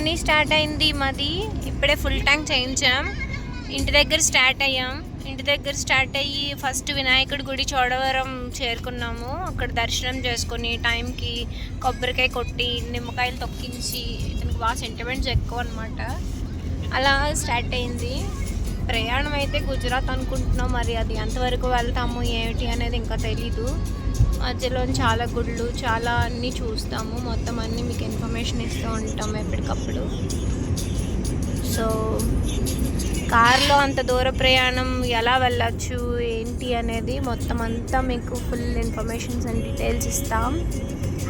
Journey start అయింది మాది. ఇప్పుడే ఫుల్ ట్యాంక్ చేయించాం. ఇంటి దగ్గర స్టార్ట్ అయ్యి ఫస్ట్ వినాయకుడి గుడి చోడవరం చేరుకున్నాము. అక్కడ దర్శనం చేసుకొని టైంకి కొబ్బరికాయ కొట్టి నిమ్మకాయలు తొక్కించి, ఇతనికి బాగా సెంటిమెంట్స్ ఎక్కువ అనమాట. అలా స్టార్ట్ అయింది ప్రయాణం. అయితే గుజరాత్ అనుకుంటున్నాం, మరి అది ఎంతవరకు వెళ్తాము ఏమిటి అనేది ఇంకా తెలీదు. మధ్యలో చాలా గుళ్ళు చాలా అన్నీ చూస్తాము. మొత్తం అన్నీ మీకు ఇన్ఫర్మేషన్ ఇస్తూ ఉంటాము ఎప్పటికప్పుడు. సో కార్లో అంత దూర ప్రయాణం ఎలా వెళ్ళచ్చు ఏంటి అనేది మొత్తం అంతా మీకు ఫుల్ ఇన్ఫర్మేషన్స్ అండ్ డీటెయిల్స్ ఇస్తాం.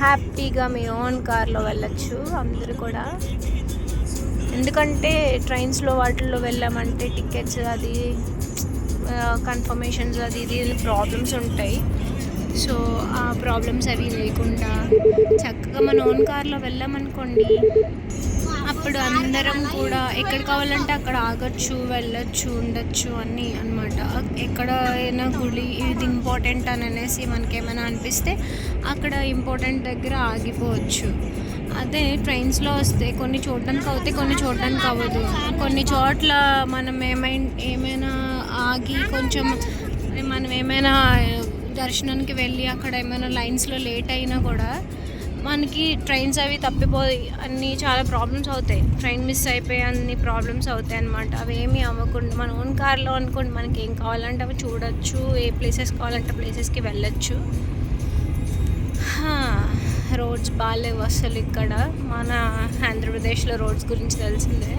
హ్యాపీగా మీ ఓన్ కార్లో వెళ్ళచ్చు అందరూ కూడా. ఎందుకంటే ట్రైన్స్లో వాటిల్లో వెళ్ళామంటే టికెట్స్ అది కన్ఫర్మేషన్స్ అది ఇది ప్రాబ్లమ్స్ ఉంటాయి. సో ఆ ప్రాబ్లమ్స్ అవి లేకుండా చక్కగా మన ఓన్ కార్లో వెళ్ళామనుకోండి, అప్పుడు అందరం కూడా ఎక్కడ కావాలంటే అక్కడ ఆగచ్చు, వెళ్ళొచ్చు, ఉండొచ్చు అన్నీ అనమాట. ఎక్కడైనా గుడి ఇది ఇంపార్టెంట్ అని అనేసి మనకేమైనా అనిపిస్తే అక్కడ ఇంపార్టెంట్ దగ్గర ఆగిపోవచ్చు. అదే ట్రైన్స్లో వస్తే కొన్ని చూడడానికి అవుతాయి, కొన్ని చూడడానికి అవ్వదు. కొన్ని చోట్ల మనం ఏమైనా ఆగి కొంచెం మనం ఏమైనా దర్శనానికి వెళ్ళి అక్కడ ఏమైనా లైన్స్లో లేట్ అయినా కూడా మనకి ట్రైన్స్ అవి తప్పిపోయి అన్నీ చాలా ప్రాబ్లమ్స్ అవుతాయి. ట్రైన్ మిస్ అయిపోయి అన్ని ప్రాబ్లమ్స్ అవుతాయి అన్నమాట. అవి ఏమీ అవ్వకుండా మన ఓన్ కార్లో అనుకోండి, మనకి ఏం కావాలంటే అవి చూడొచ్చు, ఏ ప్లేసెస్ కావాలంటే ప్లేసెస్కి వెళ్ళొచ్చు. రోడ్స్ బాగాలేవు అసలు ఇక్కడ. మన ఆంధ్రప్రదేశ్లో రోడ్స్ గురించి తెలిసిందే.